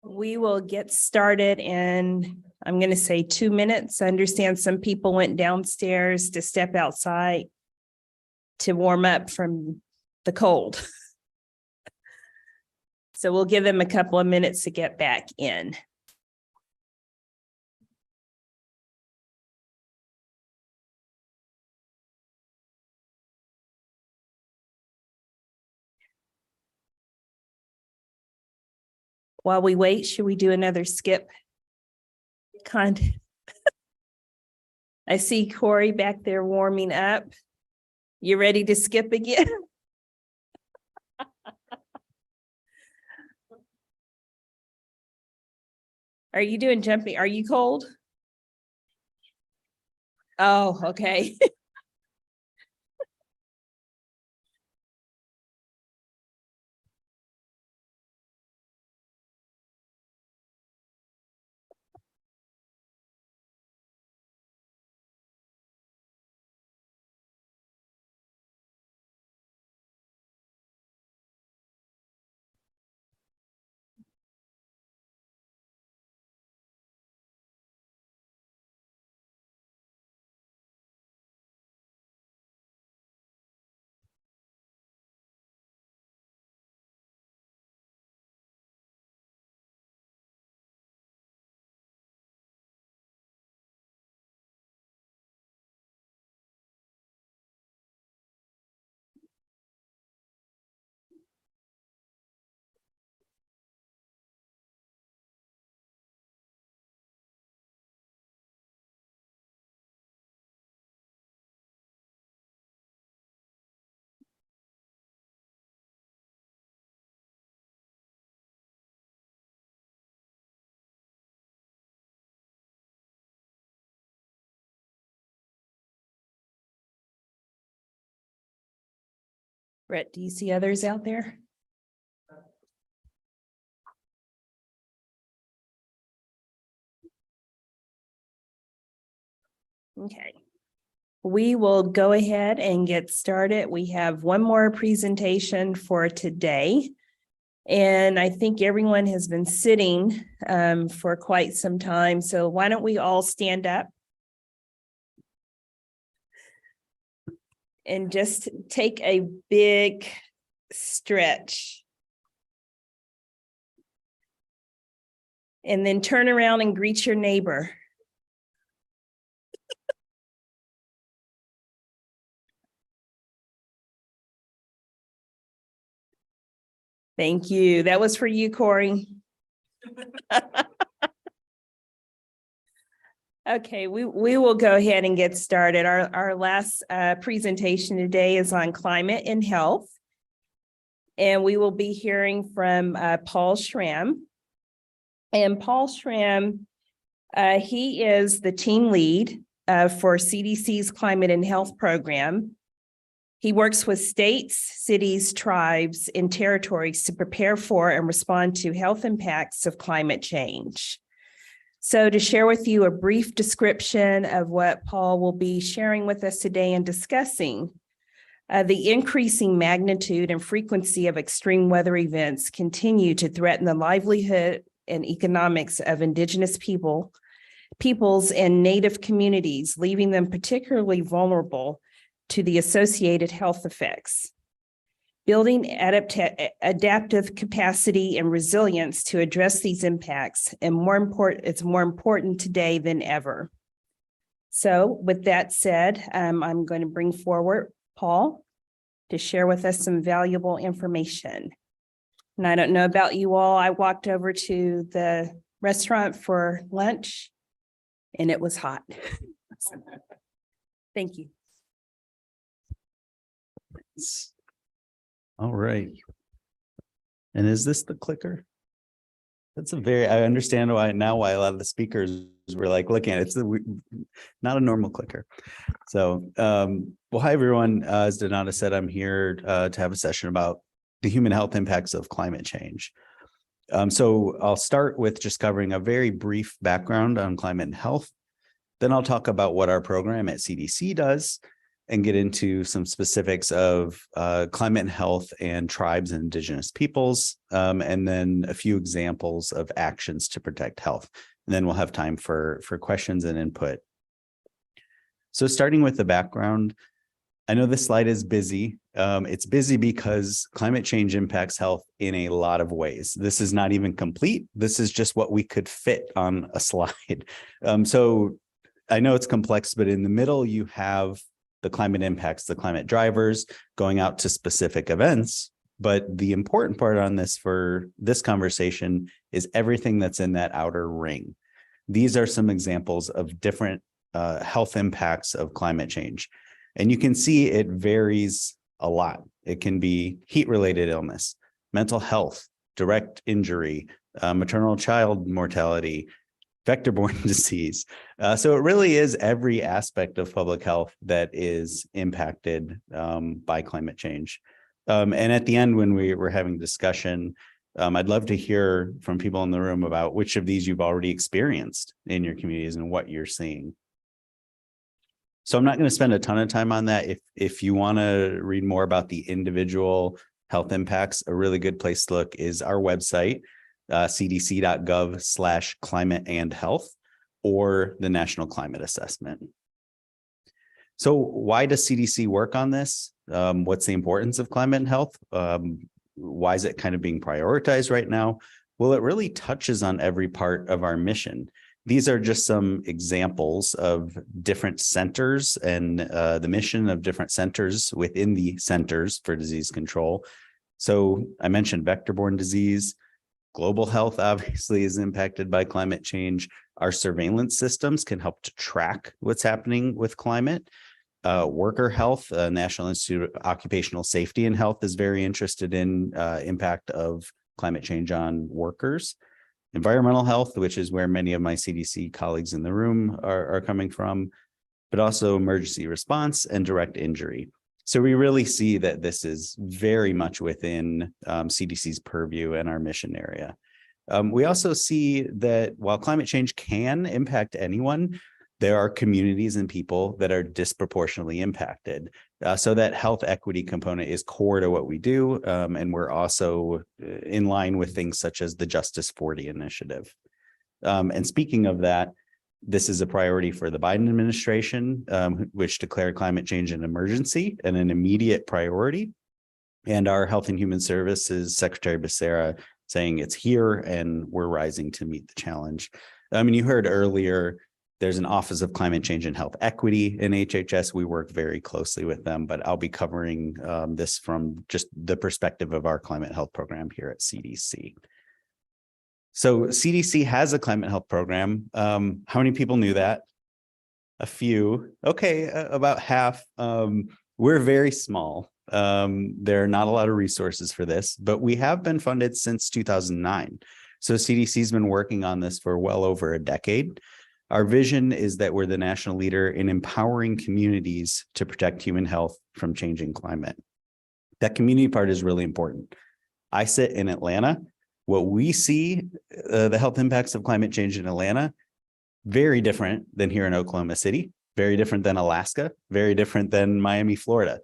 We will get started in, I'm going to say 2 minutes. I understand some people went downstairs to step outside to warm up from the cold. So we'll give them a couple of minutes to get back in. While we wait, should we do another skip? I see Corey back there warming up. You ready to skip again? Are you doing jumping? Are you cold? Oh, okay. Brett, do you see others out there? Okay. We will go ahead and get started. We have one more presentation for today. And I think everyone has been sitting for quite some time. So why don't we all stand up? And just take a big stretch. And then turn around and greet your neighbor. Thank you. That was for you, Corey. Okay, we will go ahead and get started. Our last presentation today is on climate and health. And we will be hearing from Paul Schramm. And Paul Schramm, he is the team lead for CDC's Climate and Health Program. He works with states, cities, tribes, and territories to prepare for and respond to health impacts of climate change. So to share with you a brief description of what Paul will be sharing with us today and discussing, The increasing magnitude and frequency of extreme weather events continue to threaten the livelihood and economics of Indigenous peoples and Native communities, leaving them particularly vulnerable to the associated health effects. Building adaptive capacity and resilience to address these impacts, and it's more important today than ever. So with that said, I'm going to bring forward Paul to share with us some valuable information. And I don't know about you all, I walked over to the restaurant for lunch and it was hot. Thank you. All right. And is this the clicker? That's I understand why a lot of the speakers were like looking at it. It's not a normal clicker. So, well, hi everyone. As Donata said, I'm here to have a session about the human health impacts of climate change. So I'll start with just covering a very brief background on climate and health. Then I'll talk about what our program at CDC does and get into some specifics of climate and health and tribes and Indigenous peoples, and then a few examples of actions to protect health. And then we'll have time for questions and input. So starting with the background, I know this slide is busy. It's busy because climate change impacts health in a lot of ways. This is not even complete. This is just what we could fit on a slide. So I know it's complex, but in the middle, you have the climate impacts, the climate drivers going out to specific events. But the important part on this for this conversation is everything that's in that outer ring. These are some examples of different health impacts of climate change. And you can see it varies a lot. It can be heat-related illness, mental health, direct injury, maternal child mortality, vector-borne disease. So it really is every aspect of public health that is impacted by climate change. And at the end, when we were having discussion, I'd love to hear from people in the room about which of these you've already experienced in your communities and what you're seeing. So I'm not going to spend a ton of time on that. If you want to read more about the individual health impacts, a really good place to look is our website, cdc.gov/climate and health, or the National Climate Assessment. So why does CDC work on this? What's the importance of climate and health? Why is it kind of being prioritized right now? Well, it really touches on every part of our mission. These are just some examples of different centers and the mission of different centers within the Centers for Disease Control. So I mentioned vector-borne disease. Global health obviously is impacted by climate change. Our surveillance systems can help to track what's happening with climate. Worker health, National Institute of Occupational Safety and Health is very interested in impact of climate change on workers. Environmental health, which is where many of my CDC colleagues in the room are coming from, but also emergency response and direct injury. So we really see that this is very much within CDC's purview and our mission area. We also see that while climate change can impact anyone, there are communities and people that are disproportionately impacted. So that health equity component is core to what we do. And we're also in line with things such as the Justice 40 initiative. And speaking of that, this is a priority for the Biden administration, which declared climate change an emergency and an immediate priority. And our Health and Human Services Secretary Becerra saying it's here and we're rising to meet the challenge. I mean, you heard earlier, there's an Office of Climate Change and Health Equity in HHS. We work very closely with them, but I'll be covering this from just the perspective of our climate health program here at CDC. So CDC has a climate health program. How many people knew that? A few. Okay, about half. We're very small. There are not a lot of resources for this, but we have been funded since 2009. So CDC's been working on this for well over a decade. Our vision is that we're the national leader in empowering communities to protect human health from changing climate. That community part is really important. I sit in Atlanta. What we see, the health impacts of climate change in Atlanta, very different than here in Oklahoma City, very different than Alaska, very different than Miami, Florida.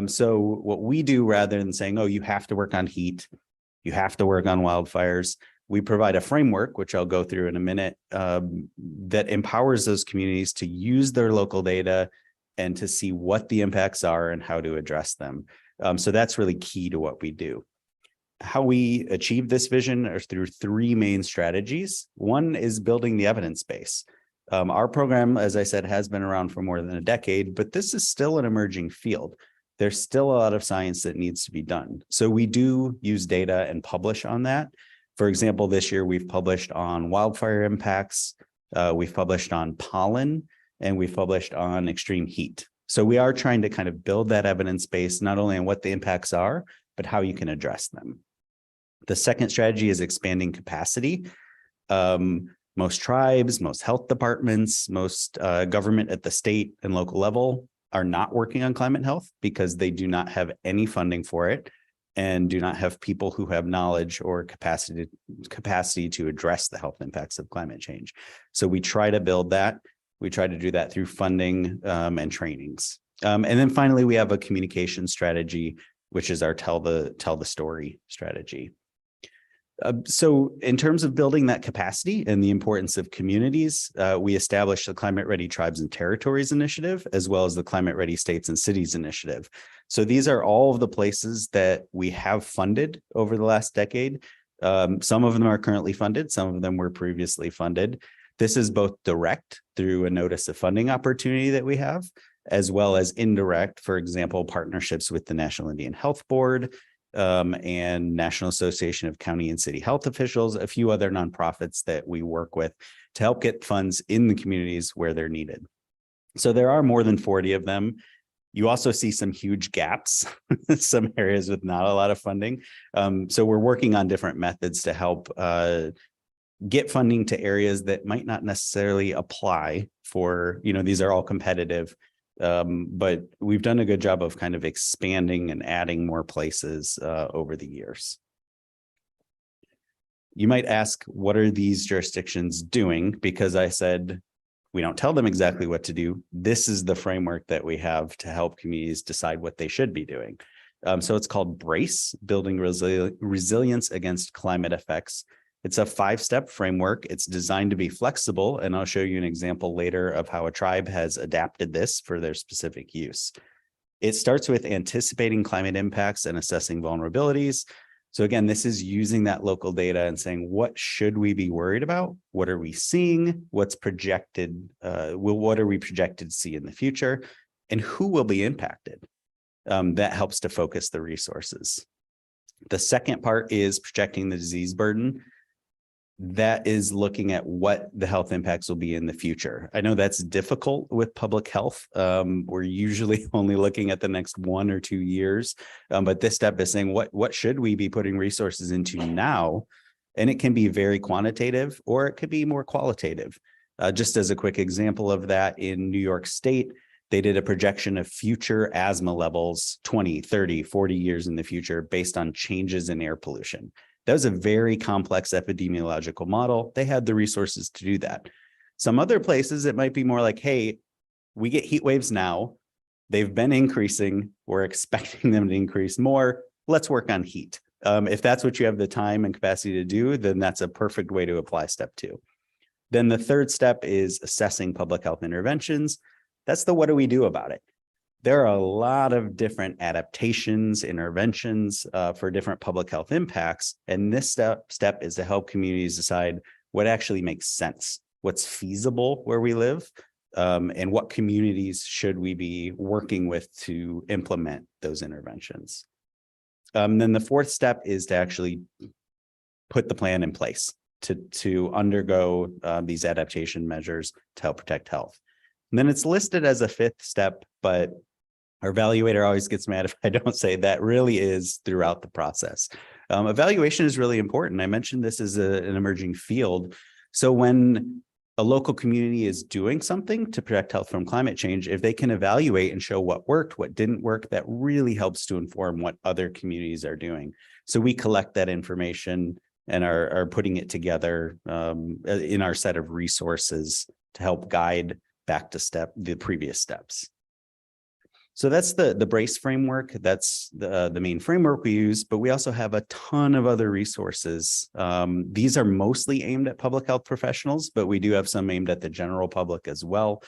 So what we do, rather than saying, oh, you have to work on heat, you have to work on wildfires, we provide a framework, which I'll go through in a minute, that empowers those communities to use their local data and to see what the impacts are and how to address them. So that's really key to what we do. How we achieve this vision are through three main strategies. One is building the evidence base. Our program, as I said, has been around for more than a decade, but this is still an emerging field. There's still a lot of science that needs to be done. So we do use data and publish on that. For example, this year we've published on wildfire impacts, we've published on pollen, and we've published on extreme heat. So we are trying to kind of build that evidence base, not only on what the impacts are, but how you can address them. The second strategy is expanding capacity. Most tribes, most health departments, most government at the state and local level are not working on climate health because they do not have any funding for it and do not have people who have knowledge or capacity to address the health impacts of climate change. So we try to build that. We try to do that through funding and trainings. And then finally, we have a communication strategy, which is our tell the story strategy. So in terms of building that capacity and the importance of communities, we established the Climate Ready Tribes and Territories Initiative, as well as the Climate Ready States and Cities Initiative. So these are all of the places that we have funded over the last decade. Some of them are currently funded, some of them were previously funded. This is both direct through a notice of funding opportunity that we have, as well as indirect, for example, partnerships with the National Indian Health Board, and National Association of County and City Health Officials, a few other nonprofits that we work with to help get funds in the communities where they're needed. So there are more than 40 of them. You also see some huge gaps, some areas with not a lot of funding. So we're working on different methods to help get funding to areas that might not necessarily apply for, these are all competitive. But we've done a good job of kind of expanding and adding more places over the years. You might ask, what are these jurisdictions doing? Because I said, we don't tell them exactly what to do. This is the framework that we have to help communities decide what they should be doing. So it's called BRACE, Building Resilience Against Climate Effects. It's a 5-step framework. It's designed to be flexible, and I'll show you an example later of how a tribe has adapted this for their specific use. It starts with anticipating climate impacts and assessing vulnerabilities. So again, this is using that local data and saying, what should we be worried about? What are we seeing? What's projected? What are we projected to see in the future? And who will be impacted? That helps to focus the resources. The second part is projecting the disease burden. That is looking at what the health impacts will be in the future. I know that's difficult with public health. We're usually only looking at the next 1 or 2 years, but this step is saying what should we be putting resources into now? And it can be very quantitative or it could be more qualitative. Just as a quick example of that, in New York State, they did a projection of future asthma levels 20, 30, 40 years in the future based on changes in air pollution. That was a very complex epidemiological model. They had the resources to do that. Some other places, it might be more like, hey, we get heat waves now. They've been increasing. We're expecting them to increase more. Let's work on heat. If that's what you have the time and capacity to do, then that's a perfect way to apply step 2. Then the third step is assessing public health interventions. That's the what do we do about it? There are a lot of different adaptations, interventions for different public health impacts. And this step is to help communities decide what actually makes sense, what's feasible where we live, and what communities should we be working with to implement those interventions. Then the fourth step is to actually put the plan in place to undergo these adaptation measures to help protect health. And then it's listed as a 5th step, but our evaluator always gets mad if I don't say that really is throughout the process. Evaluation is really important. I mentioned this is an emerging field. So when a local community is doing something to protect health from climate change, if they can evaluate and show what worked, what didn't work, that really helps to inform what other communities are doing. So we collect that information and are putting it together in our set of resources to help guide back to the previous steps. So that's the BRACE framework. That's the main framework we use, but we also have a ton of other resources. These are mostly aimed at public health professionals, but we do have some aimed at the general public as well.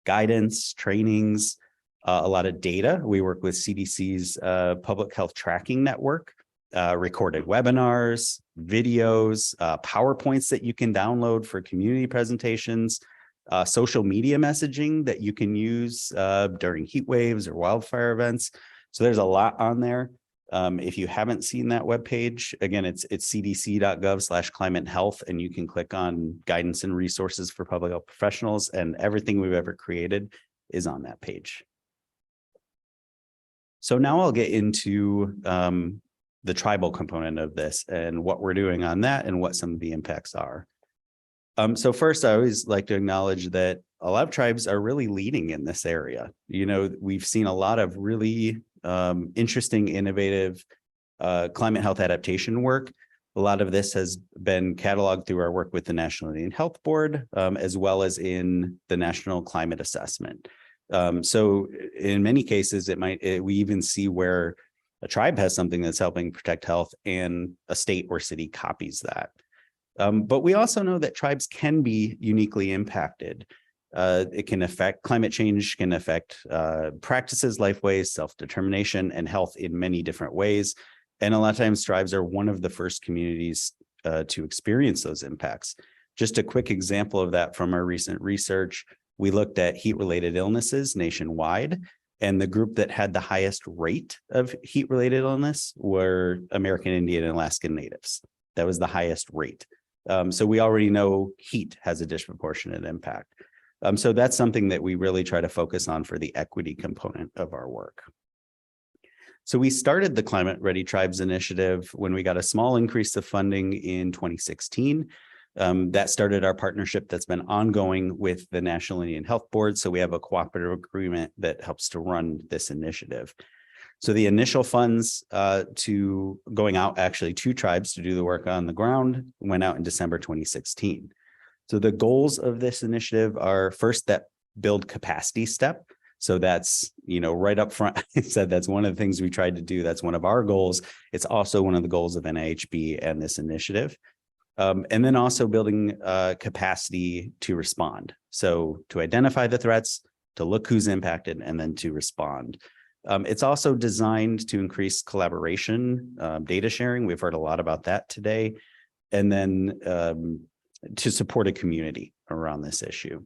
Guidance, trainings, a lot of data. We work with CDC's public health tracking network, recorded webinars, videos, PowerPoints that you can download for community presentations, social media messaging that you can use during heat waves or wildfire events. So there's a lot on there. If you haven't seen that webpage, again, it's cdc.gov/climate health, and you can click on guidance and resources for public health professionals, and everything we've ever created is on that page. So now I'll get into the tribal component of this and what we're doing on that and what some of the impacts are. So first, I always like to acknowledge that a lot of tribes are really leading in this area. You know, we've seen a lot of really interesting, innovative climate health adaptation work. A lot of this has been cataloged through our work with the National Indian Health Board, as well as in the National Climate Assessment. So in many cases, we even see where a tribe has something that's helping protect health and a state or city copies that. But we also know that tribes can be uniquely impacted. It can affect climate change, can affect practices, lifeways, self-determination, and health in many different ways. And a lot of times tribes are one of the first communities to experience those impacts. Just a quick example of that from our recent research, we looked at heat-related illnesses nationwide, and the group that had the highest rate of heat-related illness were American Indian and Alaskan Natives. That was the highest rate. So we already know heat has a disproportionate impact. So that's something that we really try to focus on for the equity component of our work. So we started the Climate Ready Tribes Initiative when we got a small increase of funding in 2016. That started our partnership that's been ongoing with the National Indian Health Board. So we have a cooperative agreement that helps to run this initiative. So the initial funds to going out actually to tribes to do the work on the ground went out in December 2016. So the goals of this initiative are first that build capacity step. So that's, you know, right up front, I said that's one of the things we tried to do. That's one of our goals. It's also one of the goals of NIHB and this initiative. And then also building capacity to respond. So to identify the threats, to look who's impacted, and then to respond. It's also designed to increase collaboration, data sharing. We've heard a lot about that today. And then to support a community around this issue.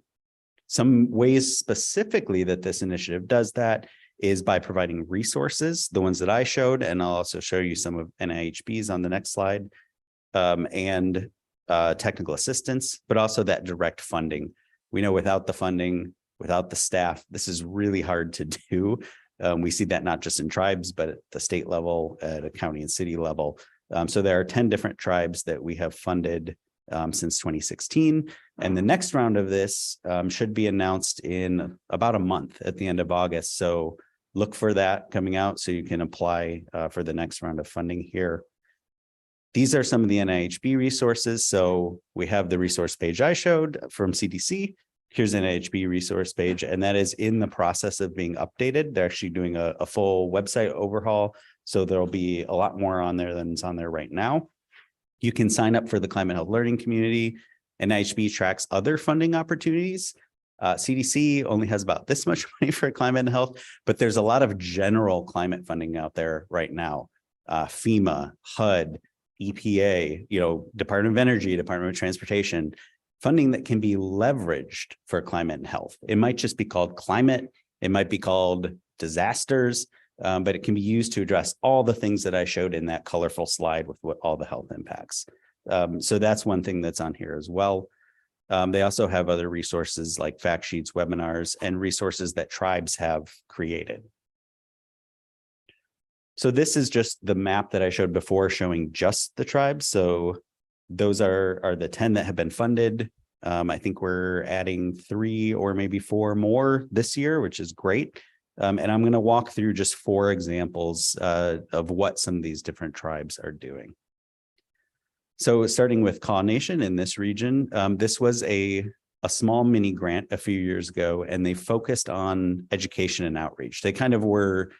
Some ways specifically that this initiative does that is by providing resources, the ones that I showed, and I'll also show you some of NIHB's on the next slide, and technical assistance, but also that direct funding. We know without the funding, without the staff, this is really hard to do. We see that not just in tribes, but at the state level, at a county and city level. So there are 10 different tribes that we have funded since 2016. And the next round of this should be announced in about a month at the end of August. So look for that coming out so you can apply for the next round of funding here. These are some of the NIHB resources. So we have the resource page I showed from CDC. Here's an NIHB resource page, and that is in the process of being updated. They're actually doing a full website overhaul. So there'll be a lot more on there than is on there right now. You can sign up for the Climate Health Learning Community. NIHB tracks other funding opportunities. CDC only has about this much money for climate and health, but there's a lot of general climate funding out there right now. FEMA, HUD, EPA, Department of Energy, Department of Transportation, funding that can be leveraged for climate and health. It might just be called climate. It might be called disasters, but it can be used to address all the things that I showed in that colorful slide with what all the health impacts. So that's one thing that's on here as well. They also have other resources like fact sheets, webinars, and resources that tribes have created. So this is just the map that I showed before showing just the tribes. So those are the 10 that have been funded. I think we're adding 3 or maybe 4 more this year, which is great. And I'm going to walk through just 4 examples of what some of these different tribes are doing. So starting with Kaw Nation in this region, this was a a small mini grant a few years ago, and they focused on education and outreach. They kind of were,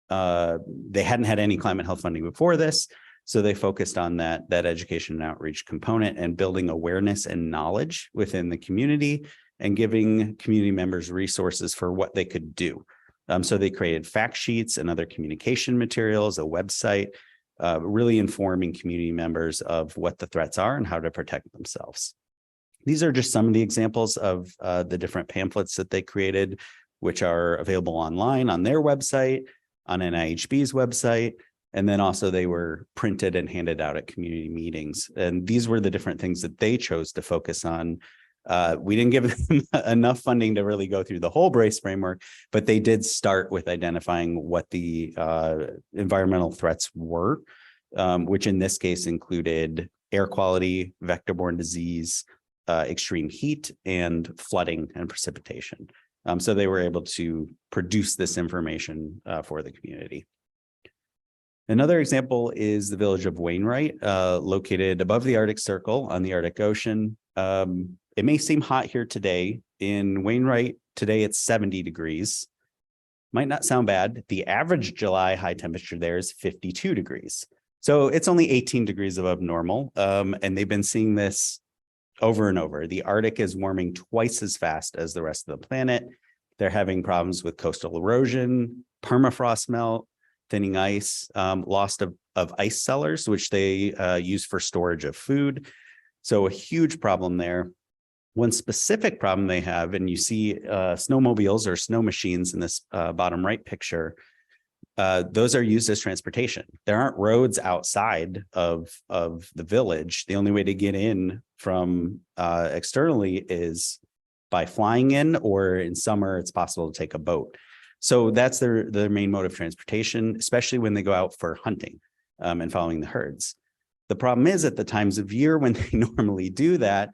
they hadn't had any climate health funding before this. So they focused on that education and outreach component and building awareness and knowledge within the community and giving community members resources for what they could do. So they created fact sheets and other communication materials, a website, really informing community members of what the threats are and how to protect themselves. These are just some of the examples of the different pamphlets that they created, which are available online on their website, on NIHB's website, and then also they were printed and handed out at community meetings. And these were the different things that they chose to focus on. We didn't give them enough funding to really go through the whole BRACE framework, but they did start with identifying what the environmental threats were, which in this case included air quality, vector-borne disease, extreme heat, and flooding and precipitation. So they were able to produce this information for the community. Another example is the village of Wainwright, located above the Arctic Circle on the Arctic Ocean. It may seem hot here today. In Wainwright, today it's 70 degrees. Might not sound bad. The average July high temperature there is 52 degrees. So it's only 18 degrees above normal. And they've been seeing this over and over. The Arctic is warming twice as fast as the rest of the planet. They're having problems with coastal erosion, permafrost melt, thinning ice, loss of ice cellars, which they use for storage of food. So a huge problem there. One specific problem they have, and you see snowmobiles or snow machines in this bottom right picture, those are used as transportation. There aren't roads outside of the village. The only way to get in from externally is by flying in, or in summer, it's possible to take a boat. So that's their main mode of transportation, especially when they go out for hunting and following the herds. The problem is at the times of year when they normally do that,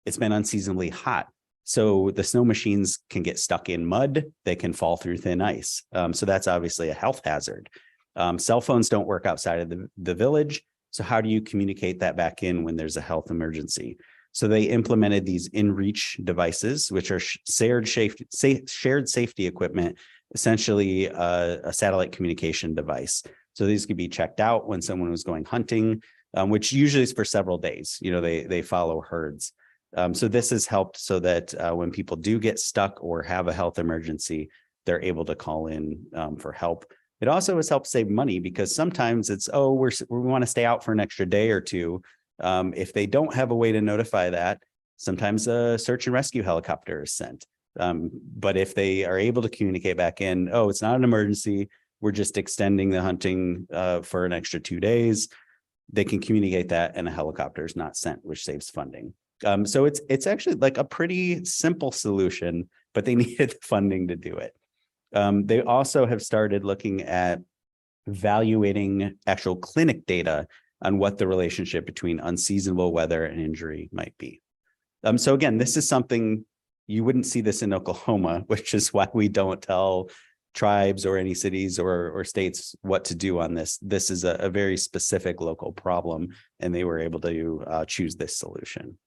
it's been unseasonably hot. So the snow machines can get stuck in mud. They can fall through thin ice. So that's obviously a health hazard. Cell phones don't work outside of the village. So how do you communicate that back in when there's a health emergency? So they implemented these InReach devices, which are shared safety equipment, essentially a satellite communication device. So these could be checked out when someone was going hunting, which usually is for several days. You know, they follow herds. So this has helped so that when people do get stuck or have a health emergency, they're able to call in for help. It also has helped save money because sometimes it's, oh, we want to stay out for an extra day or two. If they don't have a way to notify that, sometimes a search and rescue helicopter is sent. But if they are able to communicate back in, oh, it's not an emergency, we're just extending the hunting for an extra 2 days, they can communicate that and a helicopter is not sent, which saves funding. So it's actually like a pretty simple solution, but they needed the funding to do it. They also have started looking at evaluating actual clinic data on what the relationship between unseasonable weather and injury might be. So again, this is something you wouldn't see this in Oklahoma, which is why we don't tell tribes or any cities or states what to do on this. This is a very specific local problem, and they were able to choose this solution.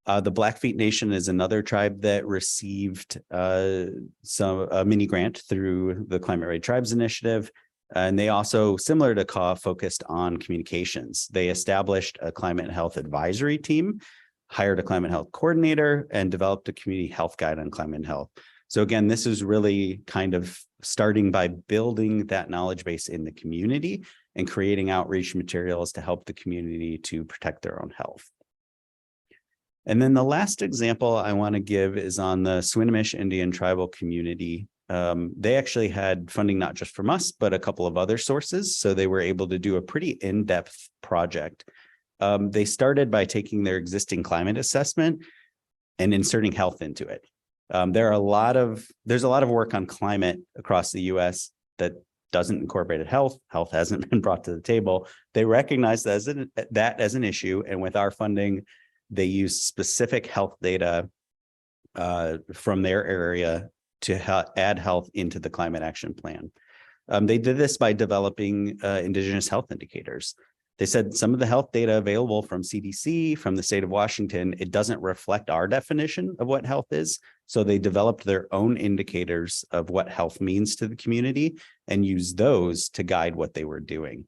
The Blackfeet Nation is another tribe that received a mini grant through the Climate Ready Tribes Initiative. And they also, similar to CAW, focused on communications. They established a climate and health advisory team, hired a climate health coordinator, and developed a community health guide on climate and health. So again, this is really kind of starting by building that knowledge base in the community and creating outreach materials to help the community to protect their own health. And then the last example I want to give is on the Swinomish Indian tribal community. They actually had funding not just from us, but a couple of other sources. So they were able to do a pretty in-depth project. They started by taking their existing climate assessment and inserting health into it. There's a lot of work on climate across the US that doesn't incorporate health. Health hasn't been brought to the table. They recognize that as an issue. And with our funding, they use specific health data from their area to add health into the climate action plan. They did this by developing indigenous health indicators. They said some of the health data available from CDC, from the state of Washington, it doesn't reflect our definition of what health is. So they developed their own indicators of what health means to the community and used those to guide what they were doing.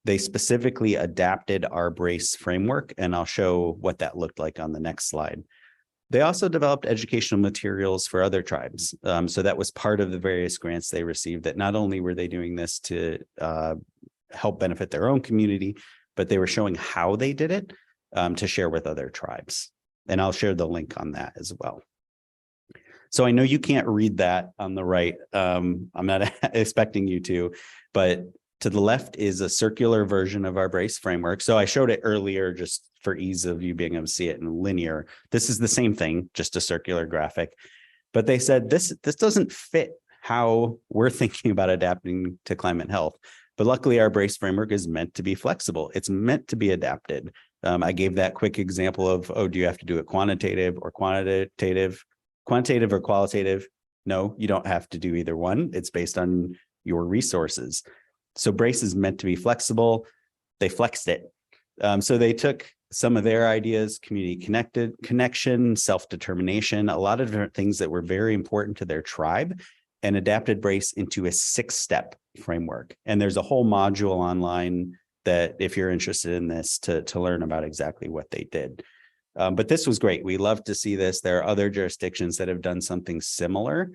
They specifically adapted our BRACE framework, and I'll show what that looked like on the next slide. They also developed educational materials for other tribes. So that was part of the various grants they received, that not only were they doing this to help benefit their own community, but they were showing how they did it to share with other tribes. And I'll share the link on that as well. So I know you can't read that on the right. I'm not expecting you to, but to the left is a circular version of our BRACE framework. So I showed it earlier just for ease of you being able to see it in linear. This is the same thing, just a circular graphic. But they said this doesn't fit how we're thinking about adapting to climate health. But luckily, our BRACE framework is meant to be flexible. It's meant to be adapted. I gave that quick example of, oh, do you have to do it quantitative or qualitative? No, you don't have to do either one. It's based on your resources. So BRACE is meant to be flexible. They flexed it. So they took some of their ideas, community connection, self-determination, a lot of different things that were very important to their tribe, and adapted BRACE into a 6-step framework. And there's a whole module online that if you're interested in this to learn about exactly what they did. But this was great. We love to see this. There are other jurisdictions that have done something similar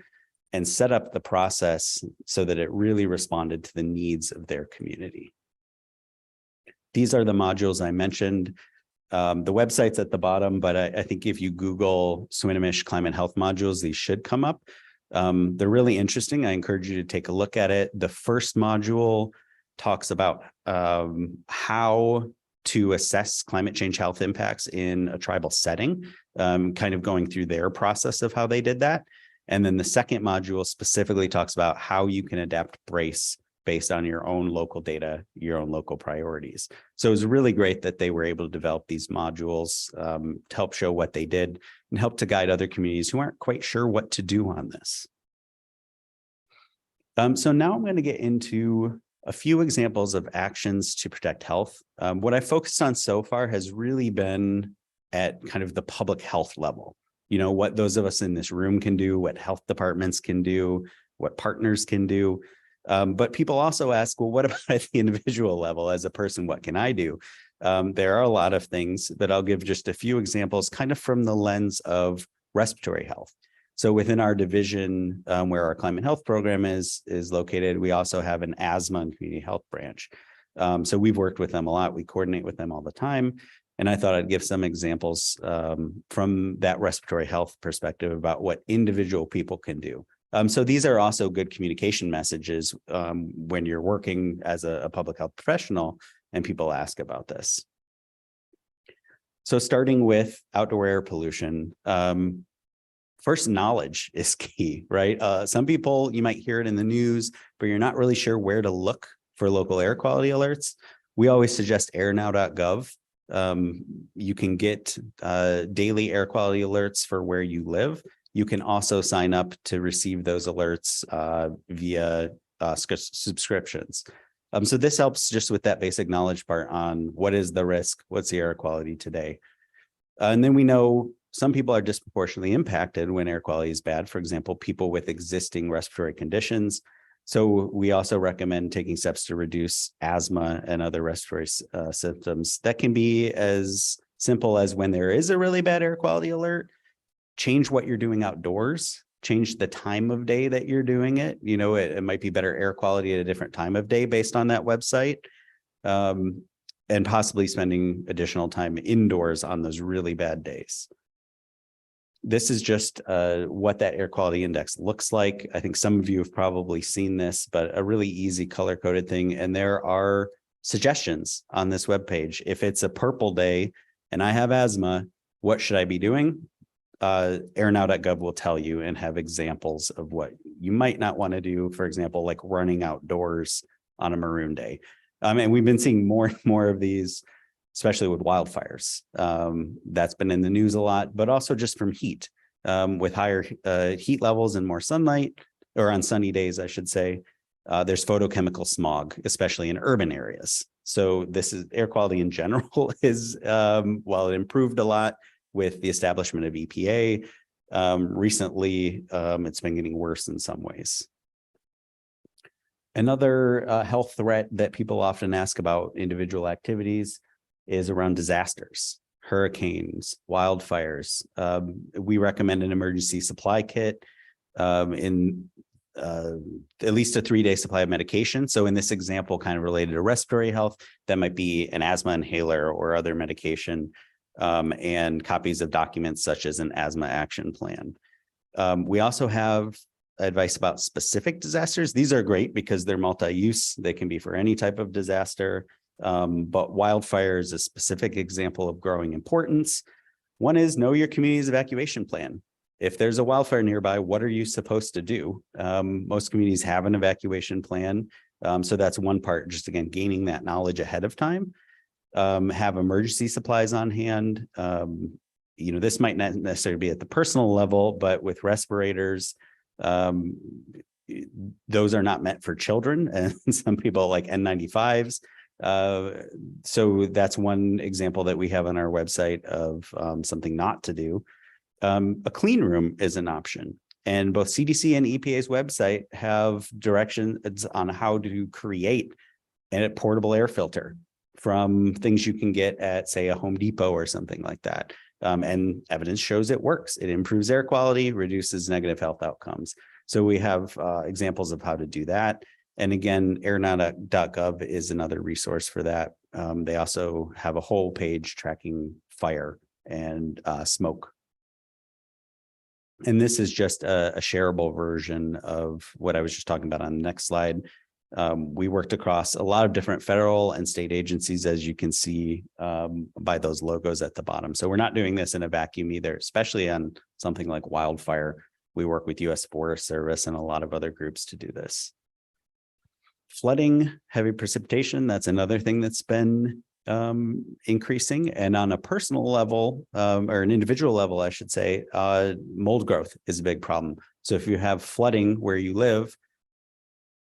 and set up the process so that it really responded to the needs of their community. These are the modules I mentioned. The website's at the bottom, but I think if you Google Swinomish climate health modules, these should come up. They're really interesting. I encourage you to take a look at it. The first module talks about how to assess climate change health impacts in a tribal setting, kind of going through their process of how they did that. And then the second module specifically talks about how you can adapt BRACE based on your own local data, your own local priorities. So it was really great that they were able to develop these modules to help show what they did and help to guide other communities who aren't quite sure what to do on this. So now I'm going to get into a few examples of actions to protect health. What I focused on so far has really been at kind of the public health level. You know, what those of us in this room can do, what health departments can do, what partners can do. But people also ask, well, what about at the individual level as a person, what can I do? There are a lot of things, but I'll give just a few examples kind of from the lens of respiratory health. So within our division where our climate health program is located, we also have an asthma and community health branch. So we've worked with them a lot. We coordinate with them all the time. And I thought I'd give some examples from that respiratory health perspective about what individual people can do. So these are also good communication messages when you're working as a public health professional and people ask about this. So starting with outdoor air pollution, first, knowledge is key, right? Some people, you might hear it in the news, but you're not really sure where to look for local air quality alerts. We always suggest airnow.gov. You can get daily air quality alerts for where you live. You can also sign up to receive those alerts via subscriptions. So this helps just with that basic knowledge part on what is the risk, what's the air quality today. And then we know some people are disproportionately impacted when air quality is bad. For example, people with existing respiratory conditions. So we also recommend taking steps to reduce asthma and other respiratory symptoms. That can be as simple as when there is a really bad air quality alert, change what you're doing outdoors, change the time of day that you're doing it. You know, it might be better air quality at a different time of day based on that website, and possibly spending additional time indoors on those really bad days. This is just what that air quality index looks like. I think some of you have probably seen this, but a really easy color-coded thing. And there are suggestions on this webpage. If it's a purple day and I have asthma, what should I be doing? Airnow.gov will tell you and have examples of what you might not want to do. For example, like running outdoors on a maroon day. And we've been seeing more and more of these, especially with wildfires. That's been in the news a lot, but also just from heat. With higher heat levels and more sunlight, or on sunny days, I should say, there's photochemical smog, especially in urban areas. So this is air quality in general is, while it improved a lot with the establishment of EPA, recently, it's been getting worse in some ways. Another health threat that people often ask about individual activities is around disasters, hurricanes, wildfires. We recommend an emergency supply kit in at least a 3-day supply of medication. So in this example, kind of related to respiratory health, that might be an asthma inhaler or other medication, and copies of documents such as an asthma action plan. We also have advice about specific disasters. These are great because they're multi-use. They can be for any type of disaster, but wildfire is a specific example of growing importance. One is know your community's evacuation plan. If there's a wildfire nearby, what are you supposed to do? Most communities have an evacuation plan. So that's one part, just again, gaining that knowledge ahead of time. Have emergency supplies on hand. This might not necessarily be at the personal level, but with respirators, those are not meant for children, and some people like N95s. So that's one example that we have on our website of something not to do. A clean room is an option, and both CDC and EPA's website have directions on how to create a portable air filter from things you can get at, say, a Home Depot or something like that. And evidence shows it works. It improves air quality, reduces negative health outcomes. So we have examples of how to do that. And again, airnautic.gov is another resource for that. They also have a whole page tracking fire and smoke. And this is just a shareable version of what I was just talking about on the next slide. We worked across a lot of different federal and state agencies, as you can see by those logos at the bottom. So we're not doing this in a vacuum either, especially on something like wildfire. We work with U.S. Forest Service and a lot of other groups to do this. Flooding, heavy precipitation, that's another thing that's been increasing. And on a personal level, or an individual level, I should say, mold growth is a big problem. So if you have flooding where you live,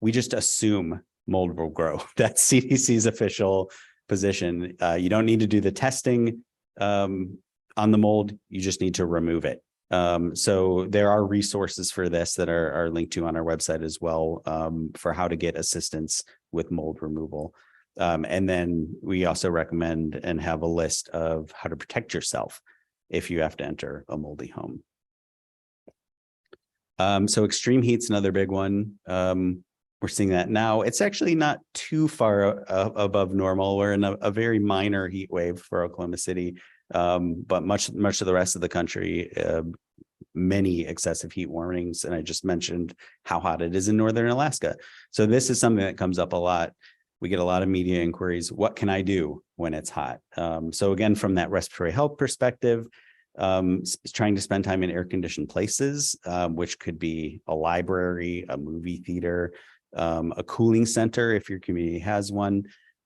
we just assume mold will grow. That's CDC's official position. You don't need to do the testing on the mold. You just need to remove it. So there are resources for this that are linked to on our website as well, for how to get assistance with mold removal. And then we also recommend and have a list of how to protect yourself if you have to enter a moldy home. So extreme heat's another big one. We're seeing that now. It's actually not too far above normal. We're in a very minor heat wave for Oklahoma City, but much of the rest of the country, many excessive heat warnings. And I just mentioned how hot it is in northern Alaska. So this is something that comes up a lot. We get a lot of media inquiries. What can I do when it's hot? So again, from that respiratory health perspective, trying to spend time in air-conditioned places, which could be a library, a movie theater, a cooling center if your community has one.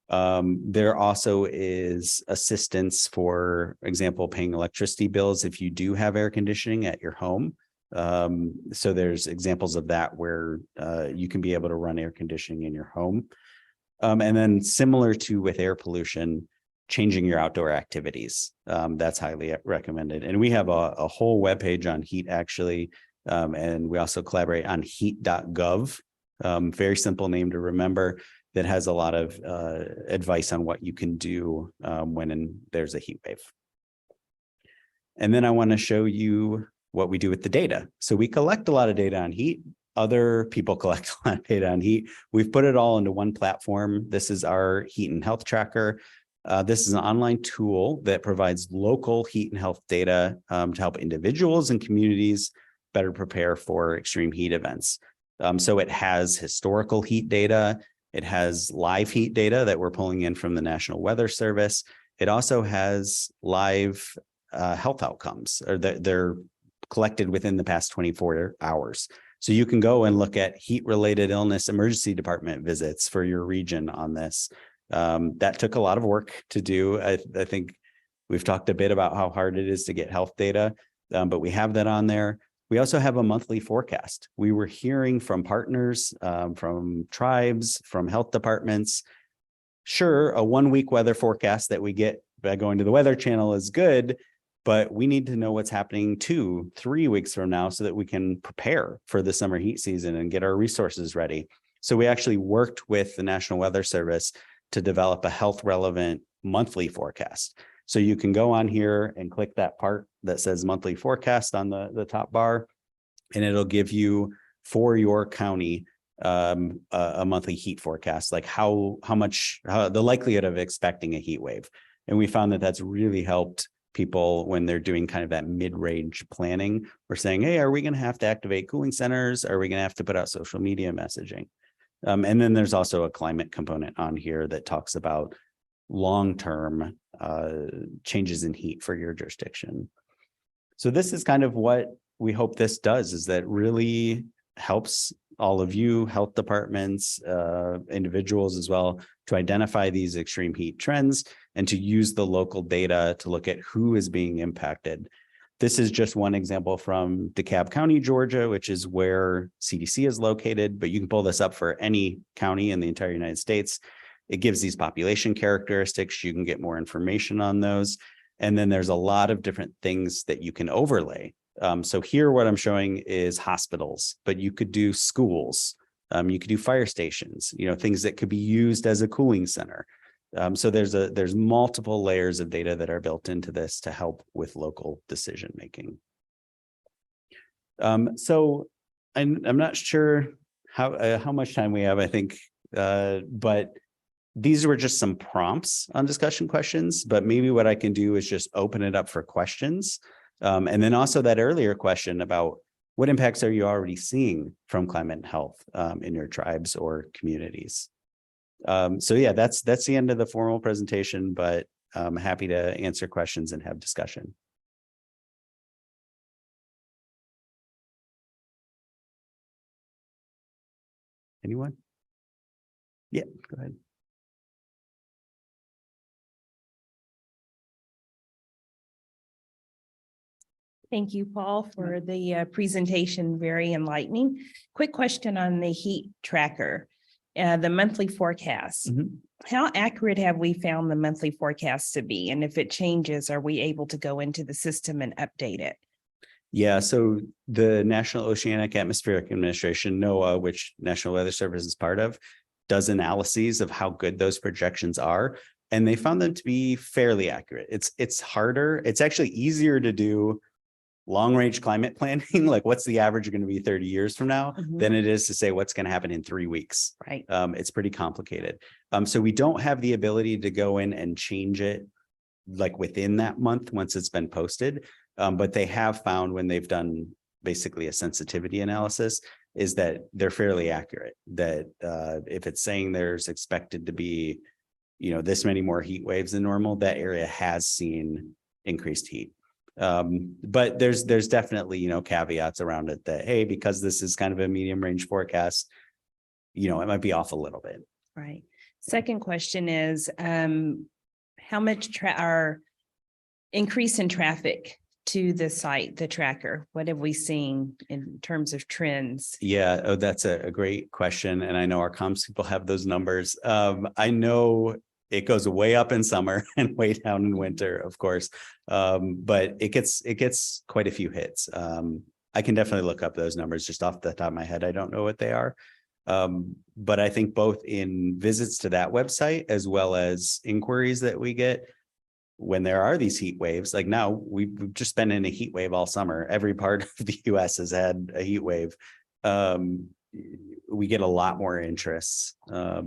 There also is assistance, for example, paying electricity bills if you do have air conditioning at your home. So there's examples of that where you can be able to run air conditioning in your home. And then similar to with air pollution, changing your outdoor activities. That's highly recommended. And we have a whole webpage on heat, actually. And we also collaborate on heat.gov. Very simple name to remember, that has a lot of advice on what you can do when there's a heat wave. And then I want to show you what we do with the data. So we collect a lot of data on heat. Other people collect a lot of data on heat. We've put it all into one platform. This is our heat and health tracker. This is an online tool that provides local heat and health data to help individuals and communities better prepare for extreme heat events. So it has historical heat data. It has live heat data that we're pulling in from the National Weather Service. It also has live health outcomes, or they're collected within the past 24 hours. So you can go and look at heat-related illness emergency department visits for your region on this. That took a lot of work to do. I think we've talked a bit about how hard it is to get health data, but we have that on there. We also have a monthly forecast. We were hearing from partners, from tribes, from health departments, sure, a 1 week weather forecast that we get by going to the Weather Channel is good, but we need to know what's happening 2-3 weeks from now so that we can prepare for the summer heat season and get our resources ready. So we actually worked with the National Weather Service to develop a health relevant monthly forecast. So you can go on here and click that part that says monthly forecast on the top bar, and it'll give you for your county a monthly heat forecast, like how the likelihood of expecting a heat wave. And we found that that's really helped people when they're doing kind of that mid-range planning. We're saying, hey, are we going to have to activate cooling centers? Are we going to have to put out social media messaging? And then there's also a climate component on here that talks about long-term changes in heat for your jurisdiction. So this is kind of what we hope this does, is that really helps all of you, health departments, individuals as well, to identify these extreme heat trends and to use the local data to look at who is being impacted. This is just one example from DeKalb County, Georgia, which is where CDC is located, but you can pull this up for any county in the entire United States. It gives these population characteristics. You can get more information on those. And then there's a lot of different things that you can overlay. So here, what I'm showing is hospitals, but you could do schools. You could do fire stations, things that could be used as a cooling center. So there's multiple layers of data that are built into this to help with local decision making. So I'm not sure how much time we have, I think, but these were just some prompts on discussion questions, but maybe what I can do is just open it up for questions. And then also that earlier question about what impacts are you already seeing from climate and health in your tribes or communities? So yeah, that's the end of the formal presentation, but I'm happy to answer questions and have discussion. Anyone? Yeah, go ahead. Thank you, Paul, for the presentation. Very enlightening. Quick question on the heat tracker, the monthly forecast. How accurate have we found the monthly forecast to be? And if it changes, are we able to go into the system and update it? Yeah, so the National Oceanic Atmospheric Administration, NOAA, which National Weather Service is part of, does analyses of how good those projections are. And they found them to be fairly accurate. It's harder. It's actually easier to do long-range climate planning, like what's the average going to be 30 years from now, than it is to say what's going to happen in 3 weeks. Right. It's pretty complicated. So we don't have the ability to go in and change it like within that month once it's been posted. But they have found when they've done basically a sensitivity analysis is that they're fairly accurate, that if it's saying there's expected to be, this many more heat waves than normal, that area has seen increased heat. But there's definitely, caveats around it that, hey, because this is kind of a medium range forecast, it might be off a little bit. Right. Second question is, how much our increase in traffic to the site, the tracker? What have we seen in terms of trends? Yeah, that's a great question. And I know our comms people have those numbers. I know it goes way up in summer and way down in winter, of course. But it gets quite a few hits. I can definitely look up those numbers just off the top of my head. I don't know what they are. But I think both in visits to that website as well as inquiries that we get when there are these heat waves, like now we've just been in a heat wave all summer. Every part of the US has had a heat wave. We get a lot more interest.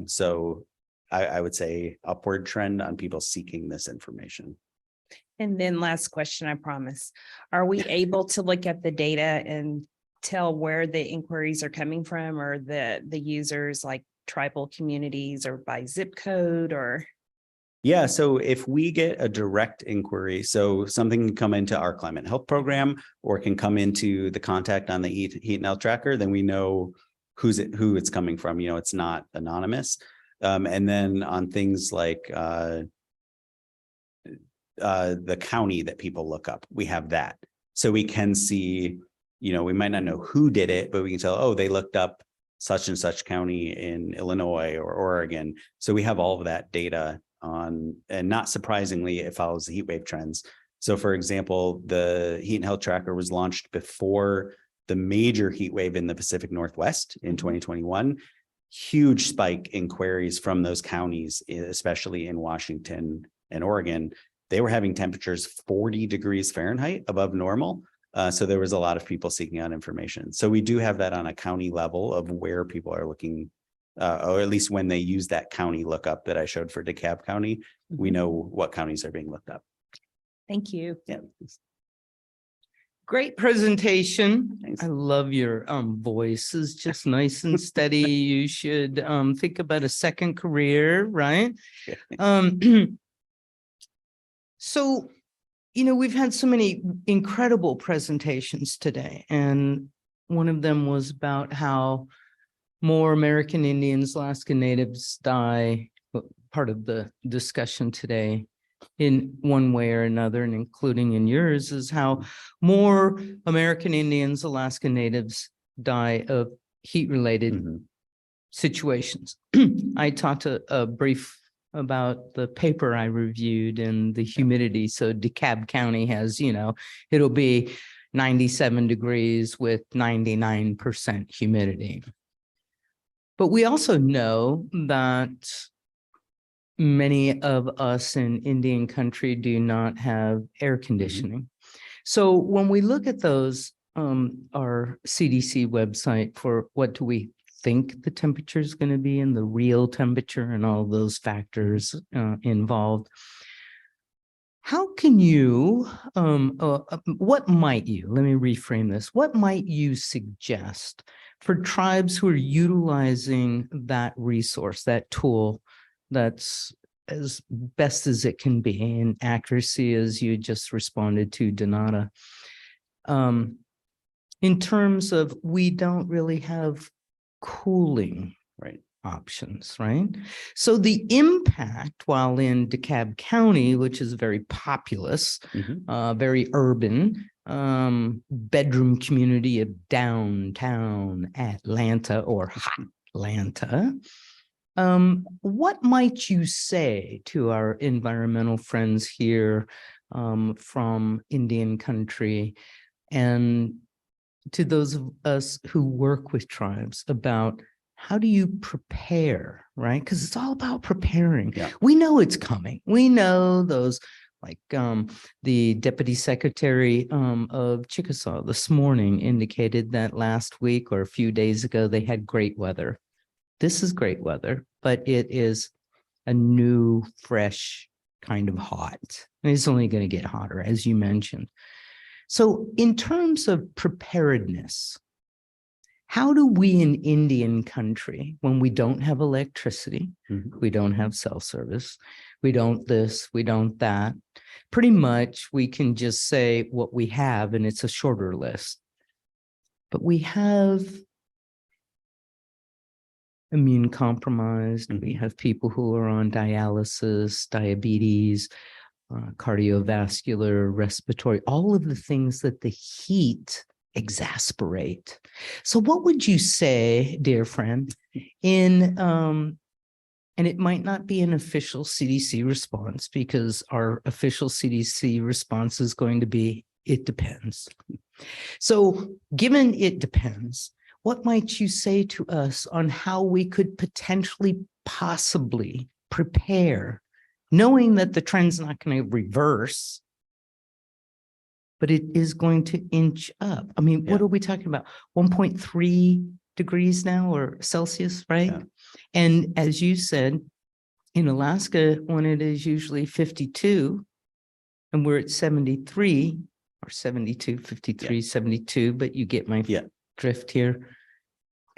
So I would say upward trend on people seeking this information. And then last question, I promise. Are we able to look at the data and tell where the inquiries are coming from, or the users, like tribal communities or by zip code or? Yeah, so if we get a direct inquiry, so something can come into our climate health program or can come into the contact on the heat and health tracker, then we know who it's coming from. It's not anonymous. And then on things like the county that people look up, we have that. So we can see, we might not know who did it, but we can tell, oh, they looked up such and such county in Illinois or Oregon. So we have all of that data on, and not surprisingly, it follows the heat wave trends. So for example, the Heat and Health Tracker was launched before the major heat wave in the Pacific Northwest in 2021. Huge spike in queries from those counties, especially in Washington and Oregon. They were having temperatures 40 degrees Fahrenheit above normal. So there was a lot of people seeking out information. So we do have that on a county level of where people are looking, or at least when they use that county lookup that I showed for DeKalb County, we know what counties are being looked up. Thank you. Yeah. Great presentation. Thanks. I love your voice. It's just nice and steady. You should think about a second career, right? So, you know, we've had so many incredible presentations today, and one of them was about how more American Indians, Alaska Natives die. Part of the discussion today, in one way or another, and including in yours, is how more American Indians, Alaska Natives die of heat-related situations. I talked a brief about the paper I reviewed and the humidity. So DeKalb County has, you know, it'll be 97 degrees with 99% humidity. But we also know that many of us in Indian country do not have air conditioning. So when we look at those, our CDC website for what do we think the temperature is going to be and the real temperature and all those factors involved, how can you, what might you, let me reframe this, what might you suggest for tribes who are utilizing that resource, that tool, that's as best as it can be in accuracy, as you just responded to, Donata, in terms of we don't really have cooling options, right? So the impact, while in DeKalb County, which is very populous, very urban, bedroom community of downtown Atlanta or hot Atlanta, what might you say to our environmental friends here from Indian country and to those of us who work with tribes about how do you prepare, right? Because it's all about preparing. Yeah. We know it's coming. We know those, like the Deputy Secretary of Chickasaw this morning indicated that last week or a few days ago, they had great weather. This is great weather, but it is a new, fresh kind of hot. And it's only going to get hotter, as you mentioned. So in terms of preparedness, how do we in Indian country, when we don't have electricity, we don't have cell service, we don't this, we don't that, pretty much we can just say what we have and it's a shorter list. But we have immune compromised. We have people who are on dialysis, diabetes, cardiovascular, respiratory, all of the things that the heat exasperate. So what would you say, dear friend, in, and it might not be an official CDC response because our official CDC response is going to be, it depends. So given it depends, what might you say to us on how we could potentially, possibly prepare, knowing that the trend's not going to reverse, but it is going to inch up? I mean, what are we talking about? 1.3 degrees now, or Celsius, right? Yeah. And as you said, in Alaska, when it is usually 52, and we're at 73 or 72, 53, 72, but you get my drift here.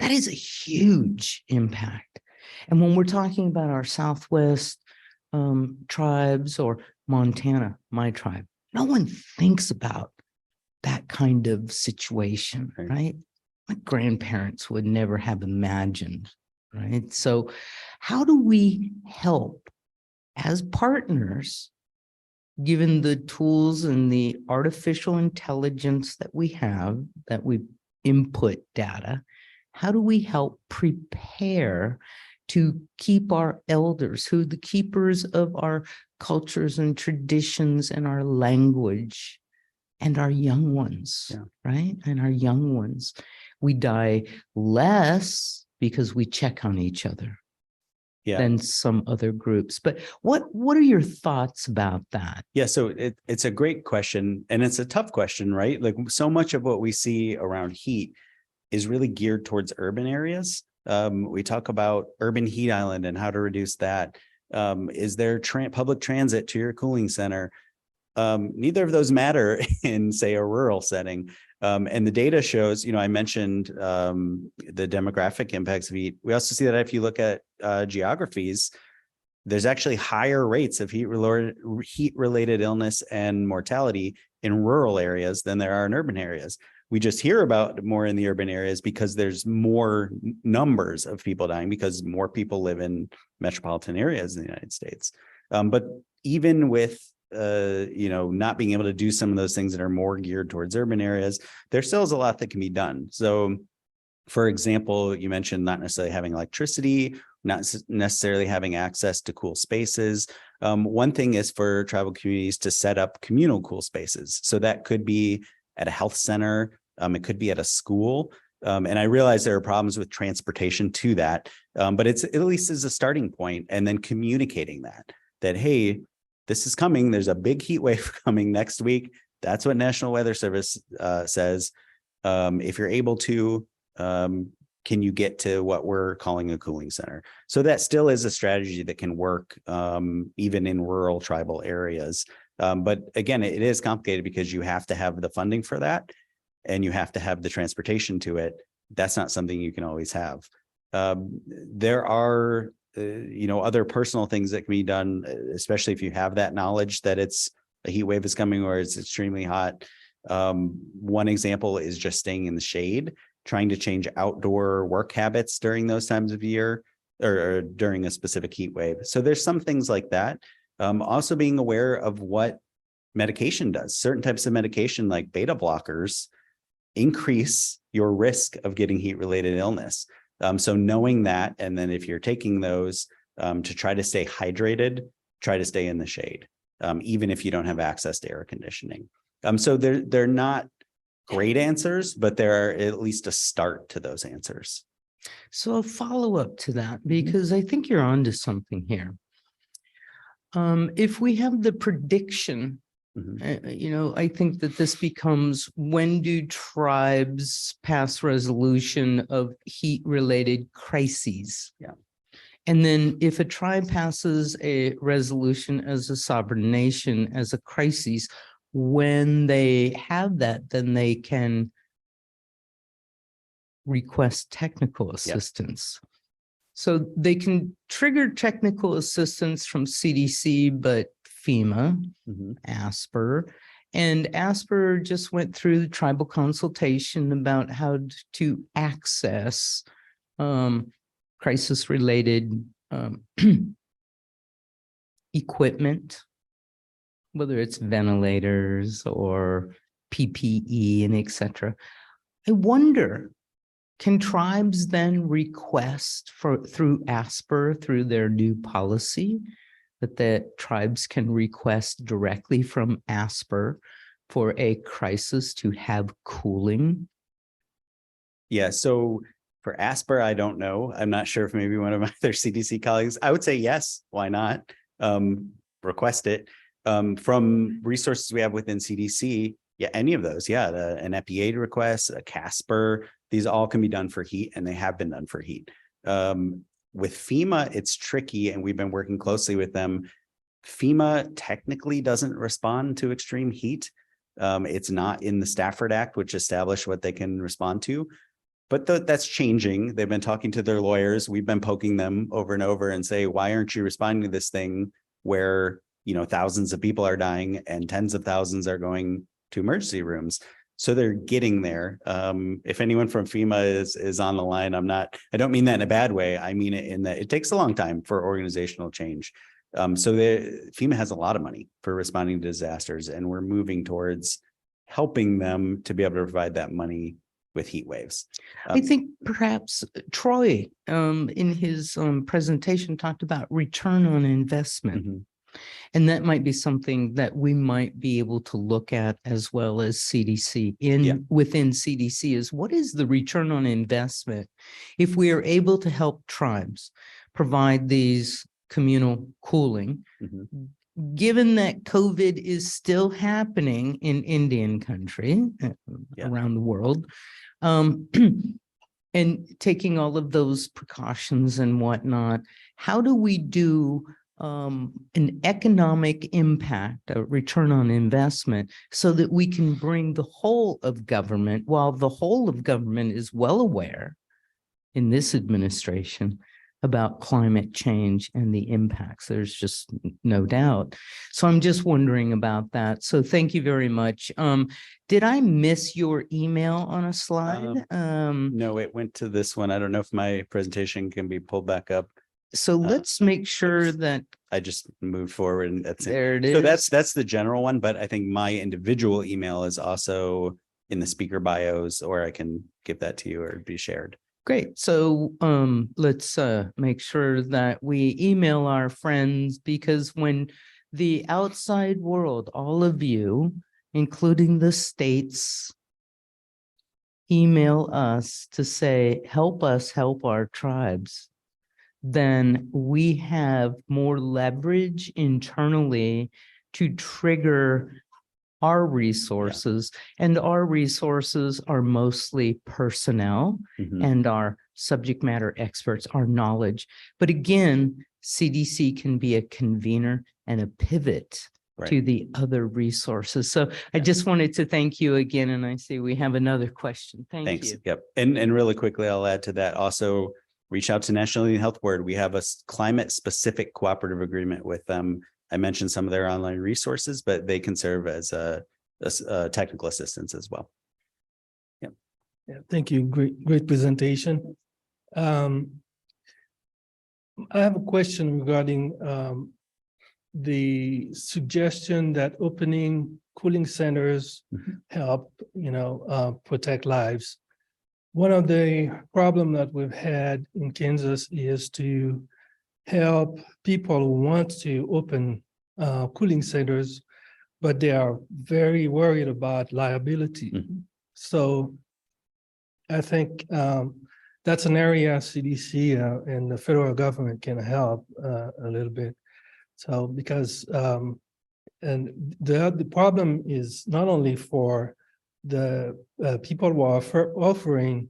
That is a huge impact. And when we're talking about our Southwest tribes or Montana, my tribe, no one thinks about that kind of situation, right? My grandparents would never have imagined, right? So how do we help as partners, given the tools and the artificial intelligence that we have, that we input data, how do we help prepare to keep our elders, who are the keepers of our cultures and traditions and our language, and our young ones, Yeah. right? And our young ones. We die less because we check on each other Yeah. than some other groups. But what are your thoughts about that? Yeah, so it's a great question, and it's a tough question, right? Like, so much of what we see around heat is really geared towards urban areas. We talk about urban heat island and how to reduce that. Is there public transit to your cooling center? Neither of those matter in, say, a rural setting. And the data shows, I mentioned the demographic impacts of heat. We also see that if you look at geographies, there's actually higher rates of heat-related illness and mortality in rural areas than there are in urban areas. We just hear about more in the urban areas because there's more numbers of people dying because more people live in metropolitan areas in the United States. But even with not being able to do some of those things that are more geared towards urban areas, there still is a lot that can be done. So, for example, you mentioned not necessarily having electricity, not necessarily having access to cool spaces. One thing is for tribal communities to set up communal cool spaces. So that could be at a health center, it could be at a school. And I realize there are problems with transportation to that, but it's at least as a starting point, and then communicating that, hey, this is coming. There's a big heat wave coming next week. That's what National Weather Service says. If you're able to, can you get to what we're calling a cooling center? So that still is a strategy that can work even in rural tribal areas. But again, it is complicated because you have to have the funding for that, and you have to have the transportation to it. That's not something you can always have. There are other personal things that can be done, especially if you have that knowledge that it's a heat wave is coming or it's extremely hot. One example is just staying in the shade, trying to change outdoor work habits during those times of year or during a specific heat wave. So there's some things like that. Also being aware of what medication does. Certain types of medication like beta blockers increase your risk of getting heat-related illness. So knowing that, and then if you're taking those to try to stay hydrated, try to stay in the shade, even if you don't have access to air conditioning. So they're not great answers, but they're at least a start to those answers. So a follow-up to that, because I think you're onto something here. If we have the prediction, I think that this becomes, when do tribes pass resolution of heat-related crises? Yeah. And then if a tribe passes a resolution as a sovereign nation, as a crisis, when they have that, then they can request technical assistance. Yep. So they can trigger technical assistance from CDC, but FEMA, ASPR, and ASPR just went through the tribal consultation about how to access crisis-related equipment, whether it's ventilators or PPE and et cetera. I wonder, can tribes then request through ASPR, through their new policy, that the tribes can request directly from ASPR for a crisis to have cooling? Yeah, so for ASPR, I don't know. I'm not sure if maybe one of my other CDC colleagues, I would say yes, why not? Request it. From resources we have within CDC, yeah, any of those, yeah, an EPA request, a CASPR, these all can be done for heat, and they have been done for heat. With FEMA, it's tricky, and we've been working closely with them. FEMA technically doesn't respond to extreme heat. It's not in the Stafford Act, which established what they can respond to, but that's changing. They've been talking to their lawyers. We've been poking them over and over and say, why aren't you responding to this thing where, thousands of people are dying and tens of thousands are going to emergency rooms? So they're getting there. If anyone from FEMA is on the line, I don't mean that in a bad way. I mean it in that it takes a long time for organizational change. So FEMA has a lot of money for responding to disasters, and we're moving towards helping them to be able to provide that money with heat waves. I think perhaps Troy, in his presentation talked about return on investment. Mhm. And that might be something that we might be able to look at as well as CDC within CDC is what is the return on investment if we are able to help tribes provide these communal cooling, Mhm. given that COVID is still happening in Indian country Yeah. around the world. And taking all of those precautions and whatnot, how do we do an economic impact, a return on investment, so that we can bring the whole of government, while the whole of government is well aware in this administration about climate change and the impacts. There's just no doubt. So I'm just wondering about that. So thank you very much. Did I miss your email on a slide? No, it went to this one. I don't know if my presentation can be pulled back up. So let's make sure that I just moved forward and that's it. there it So is. that's the general one, but I think my individual email is also in the speaker bios, or I can give that to you or be shared. Great. So let's make sure that we email our friends, because when the outside world, all of you, including the states, email us to say, help us help our tribes, then we have more leverage internally to trigger our resources, and our resources are mostly personnel Mhm. and our subject matter experts, our knowledge. But again, CDC can be a convener and a pivot to the other resources. So I just wanted to thank you again. And I see we have another question. Thank you. Yep. And really quickly, I'll add to that also. Reach out to National Indian Health Board. We have a climate specific cooperative agreement with them. I mentioned some of their online resources, but they can serve as a technical assistance as well. Yeah, thank you. Great presentation. I have a question regarding the suggestion that opening cooling centers help, protect lives. One of the problems that we've had in Kansas is to help people who want to open cooling centers, but they are very worried about liability. Mm-hmm. So I think that's an area CDC and the federal government can help a little bit. So because and the problem is not only for the people who are offering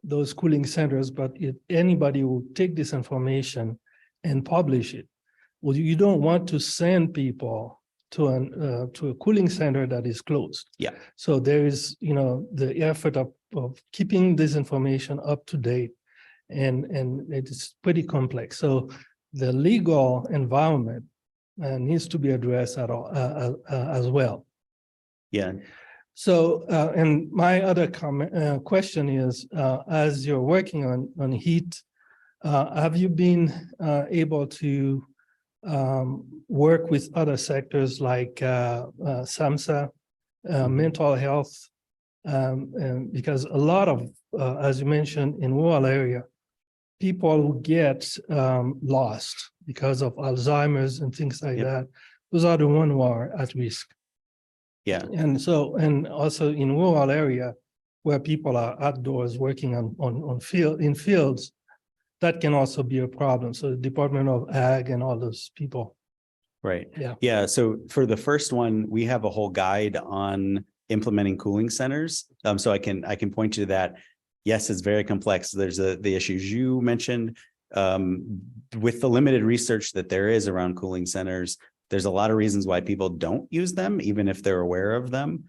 those cooling centers, but if anybody will take this information and publish it, well, you don't want to send people to a cooling center that is closed. Yeah. So there is, the effort of keeping this information up to date, and it is pretty complex. So the legal environment needs to be addressed at all, as well. Yeah. So, and my other question is, as you're working on heat, have you been able to work with other sectors like SAMHSA, mental health, and because a lot of, as you mentioned, in rural area, people who get lost because of Alzheimer's and things like that, those are the ones who are at risk. Yeah. And so, and also in rural area where people are outdoors working in fields, that can also be a problem. So the Department of Ag and all those people. Right. Yeah. Yeah. So for the first one, we have a whole guide on implementing cooling centers. So I can point you to that. Yes, it's very complex. There's the issues you mentioned. With the limited research that there is around cooling centers, there's a lot of reasons why people don't use them, even if they're aware of them.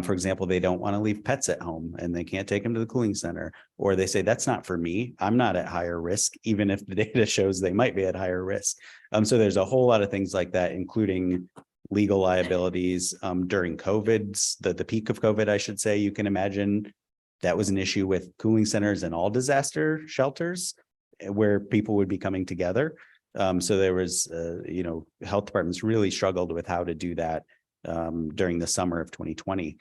For example, they don't want to leave pets at home and they can't take them to the cooling center, or they say, that's not for me. I'm not at higher risk, even if the data shows they might be at higher risk. So there's a whole lot of things like that, including legal liabilities during COVID, the peak of COVID, I should say. You can imagine that was an issue with cooling centers and all disaster shelters where people would be coming together. So there was, health departments really struggled with how to do that during the summer of 2020.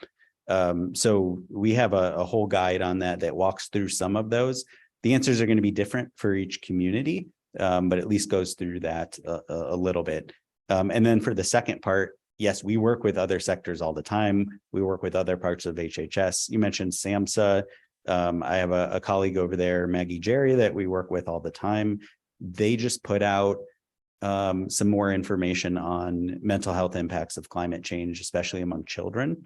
So we have a whole guide on that walks through some of those. The answers are going to be different for each community, but at least goes through that a little bit. And then for the second part, yes, we work with other sectors all the time. We work with other parts of HHS. You mentioned SAMHSA. I have a colleague over there, Maggie Jerry, that we work with all the time. They just put out some more information on mental health impacts of climate change, especially among children.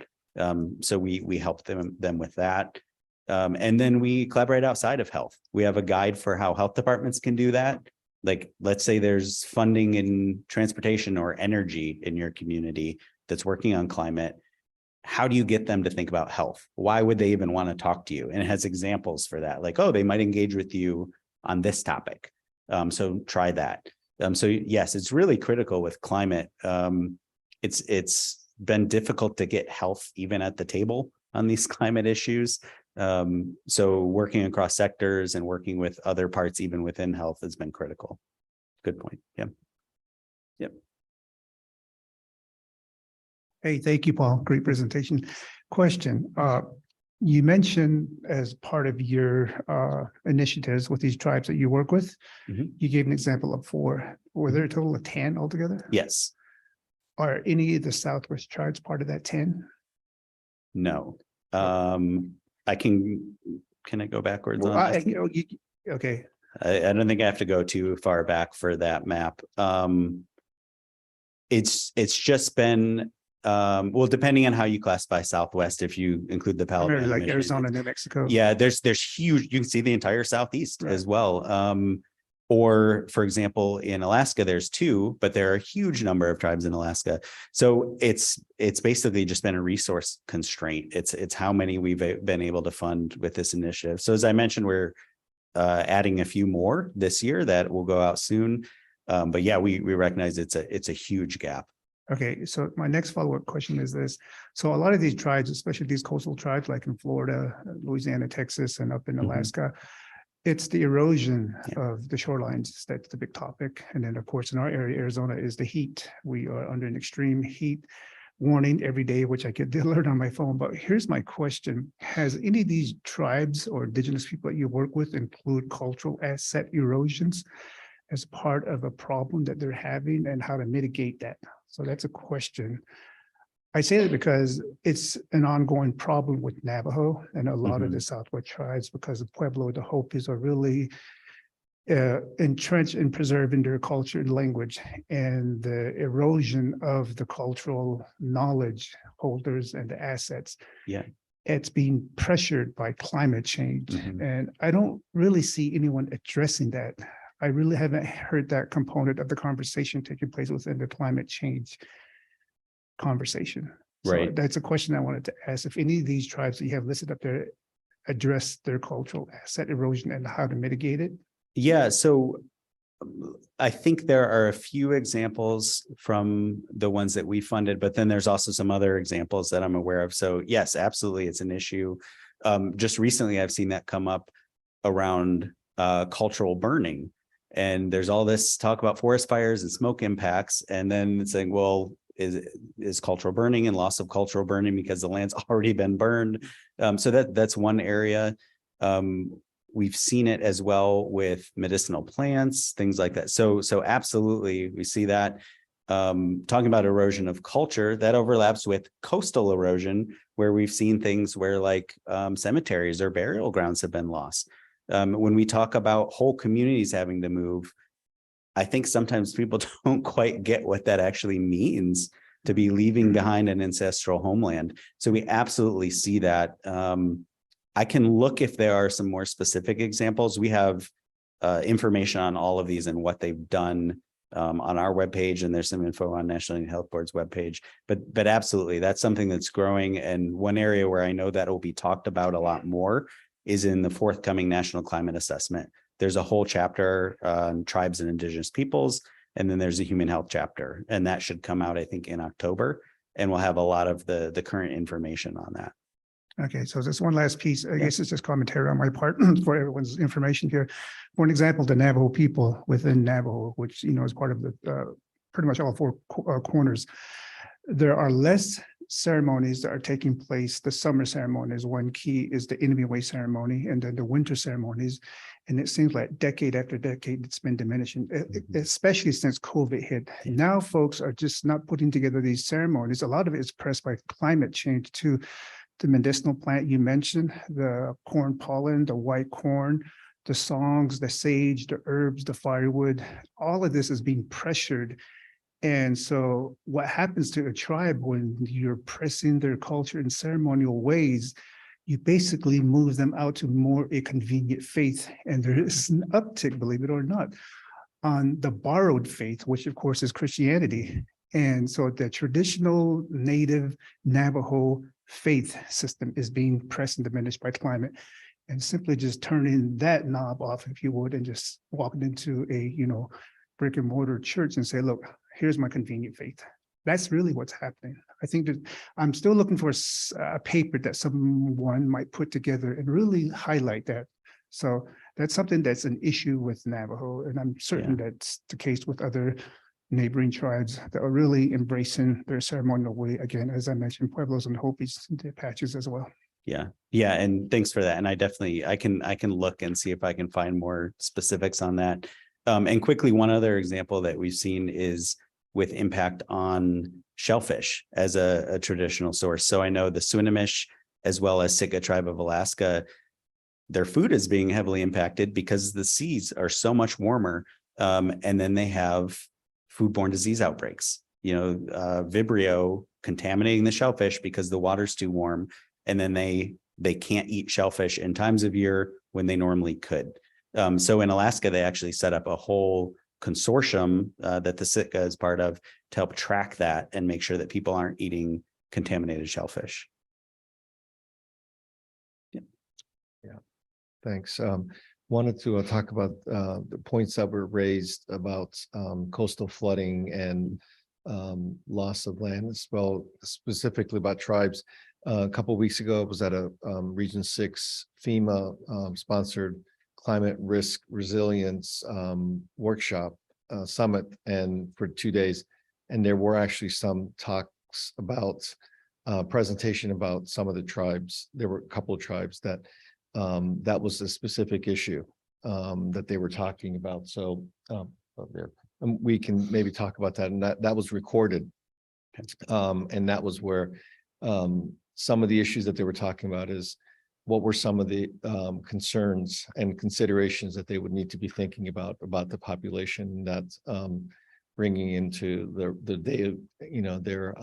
So we help them with that. And then we collaborate outside of health. We have a guide for how health departments can do that. Like, let's say there's funding in transportation or energy in your community that's working on climate. How do you get them to think about health? Why would they even want to talk to you? And it has examples for that. Like, oh, they might engage with you on this topic. So try that. So yes, it's really critical with climate. It's been difficult to get health even at the table on these climate issues. So working across sectors and working with other parts, even within health, has been critical. Good point. Yeah. Yep. Hey, thank you, Paul. Great presentation. Question. You mentioned as part of your initiatives with these tribes that you work with, you gave an example of 4. Were there a total of 10 altogether? Yes. Are any of the Southwest tribes part of that 10? No. I can I go backwards Well, on this? Okay. I don't think I have to go too far back for that map. It's just been well, depending on how you classify Southwest, if you include the Palo Alto, Like Arizona, New Mexico. yeah, there's huge. You can see the entire Southeast as well. Or for example, in Alaska, there's 2, but there are a huge number of tribes in Alaska. So it's basically just been a resource constraint. It's how many we've been able to fund with this initiative. So as I mentioned, we're adding a few more this year that will go out soon. But yeah, we recognize it's a huge gap. Okay, so my next follow-up question is this. So a lot of these tribes, especially these coastal tribes like in Florida, Louisiana, Texas, and up in Alaska, it's the erosion of the shorelines that's the big topic. And then, of course, in our area, Arizona, is the heat. We are under an extreme heat warning every day, which I get the alert on my phone. But here's my question. Has any of these tribes or indigenous people that you work with include cultural asset erosions as part of a problem that they're having and how to mitigate that? So that's a question. I say that because it's an ongoing problem with Navajo and a lot of the Southwest tribes, because the Pueblo, the Hopis are really entrenched in preserving their culture and language, and the erosion of the cultural knowledge holders and the assets. Yeah. It's being pressured by climate change. And I don't really see anyone addressing that. I really haven't heard that component of the conversation taking place within the climate change conversation. Right. So that's a question I wanted to ask. If any of these tribes that you have listed up there address their cultural asset erosion and how to mitigate it? Yeah, so I think there are a few examples from the ones that we funded, but then there's also some other examples that I'm aware of. So yes, absolutely, it's an issue. Just recently, I've seen that come up around cultural burning. And there's all this talk about forest fires and smoke impacts. And then it's saying, well, is cultural burning and loss of cultural burning because the land's already been burned. So that's one area. We've seen it as well with medicinal plants, things like that. So absolutely, we see that. Talking about erosion of culture, that overlaps with coastal erosion, where we've seen things where like cemeteries or burial grounds have been lost. When we talk about whole communities having to move, I think sometimes people don't quite get what that actually means to be leaving behind an ancestral homeland. So we absolutely see that. I can look if there are some more specific examples. We have information on all of these and what they've done on our webpage, and there's some info on National Indian Health Board's webpage. But absolutely, that's something that's growing. And one area where I know that will be talked about a lot more is in the forthcoming National Climate Assessment. There's a whole chapter on tribes and indigenous peoples, and then there's a human health chapter, and that should come out, I think, in October, and we'll have a lot of the current information on that. Okay, so just one last piece. I guess it's just commentary on my part for everyone's information here. For an example, the Navajo people within Navajo, which is part of the pretty much all 4 corners. there are less ceremonies that are taking place. The summer ceremonies, one key is the enemy way ceremony, and then the winter ceremonies. And it seems like decade after decade, it's been diminishing, especially since COVID hit. Now folks are just not putting together these ceremonies. A lot of it is pressed by climate change too. The medicinal plant you mentioned, the corn pollen, the white corn, the songs, the sage, the herbs, the firewood, all of this is being pressured. And so what happens to a tribe when you're pressing their culture in ceremonial ways, you basically move them out to more a convenient faith. And there is an uptick, believe it or not, on the borrowed faith, which of course is Christianity. And so the traditional native Navajo faith system is being pressed and diminished by climate. And simply just turning that knob off, if you would, and just walking into a, brick and mortar church and say, look, here's my convenient faith. That's really what's happening. I think that I'm still looking for a paper that someone might put together and really highlight that. So that's something that's an issue with Navajo, and I'm certain that's the case with other neighboring tribes that are really embracing their ceremonial way. Again, as I mentioned, Pueblos and Hopis, the Apaches as well. Yeah. Yeah. And thanks for that. And I definitely, I can look and see if I can find more specifics on that. And quickly, one other example that we've seen is with impact on shellfish as a traditional source. So I know the Swinomish, as well as Sitka tribe of Alaska, their food is being heavily impacted because the seas are so much warmer. And then they have foodborne disease outbreaks, Vibrio contaminating the shellfish because the water's too warm. And then they can't eat shellfish in times of year when they normally could. So in Alaska, they actually set up a whole consortium that the Sitka is part of to help track that and make sure that people aren't eating contaminated shellfish. Thanks. Wanted to talk about the points that were raised about coastal flooding and loss of land as well, specifically about tribes. A couple of weeks ago, I was at a Region 6 FEMA sponsored climate risk resilience workshop summit, and for 2 days. And there were actually some talks about presentation about some of the tribes. There were a couple of tribes that that was a specific issue that they were talking about. So we can maybe talk about that. And that was recorded. And that was where some of the issues that they were talking about is what were some of the concerns and considerations that they would need to be thinking about the population that bringing into the day, their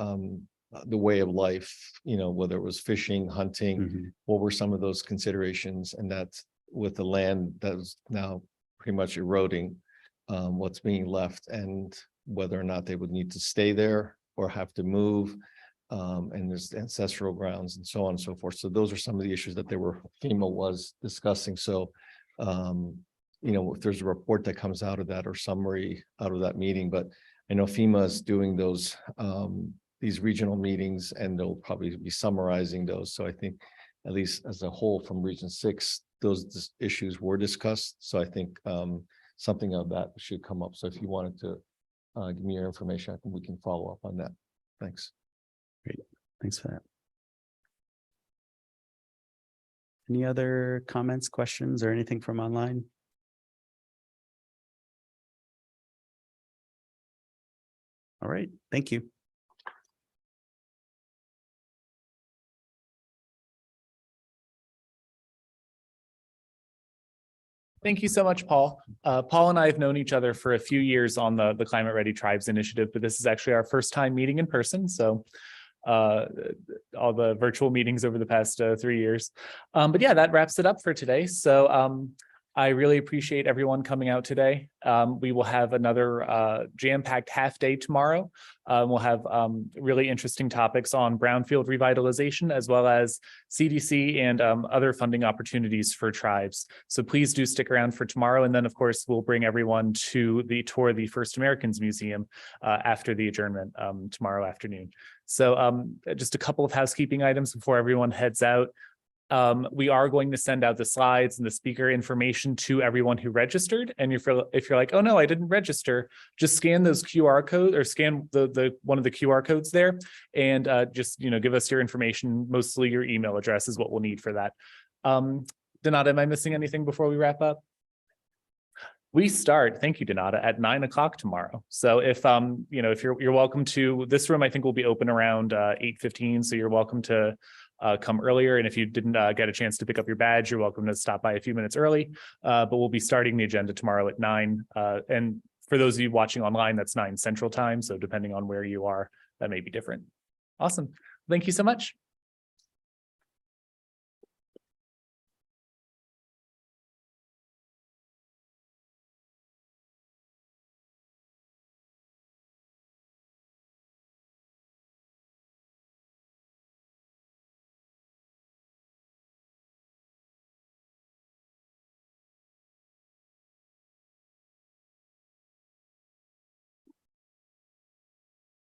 the way of life, whether it was fishing, hunting, what were some of those considerations, and that with the land that is now pretty much eroding, what's being left, and whether or not they would need to stay there or have to move, and there's ancestral grounds and so on and so forth. So those are some of the issues that FEMA was discussing. So, if there's a report that comes out of that or summary out of that meeting, but I know FEMA is doing those, these regional meetings, and they'll probably be summarizing those. So I think at least as a whole from Region 6, those issues were discussed. So I think something of that should come up. So if you wanted to give me your information, I think we can follow up on that. Thanks. Great. Thanks for that. Any other comments, questions, or anything from online? All right. Thank you. Thank you so much, Paul. Paul and I have known each other for a few years on the Climate Ready Tribes initiative, but this is actually our first time meeting in person. So all the virtual meetings over the past 3 years. But yeah, that wraps it up for today. So I really appreciate everyone coming out today. We will have another jam-packed half day tomorrow. We'll have really interesting topics on brownfield revitalization, as well as CDC and other funding opportunities for tribes. So please do stick around for tomorrow. And then, of course, we'll bring everyone to the tour of the First Americans Museum after the adjournment tomorrow afternoon. So just a couple of housekeeping items before everyone heads out. We are going to send out the slides and the speaker information to everyone who registered. And if you're like, oh no, I didn't register, just scan those QR codes or scan the one of the QR codes there and just, give us your information. Mostly your email address is what we'll need for that. Donata, am I missing anything before we wrap up? We start, thank you, Donata, at 9 o'clock tomorrow. So if if you're welcome to, this room I think will be open around 8:15. So you're welcome to come earlier. And if you didn't get a chance to pick up your badge, you're welcome to stop by a few minutes early. But we'll be starting the agenda tomorrow at 9. And for those of you watching online, that's 9 Central Time. So depending on where you are, that may be different. Awesome. Thank you so much.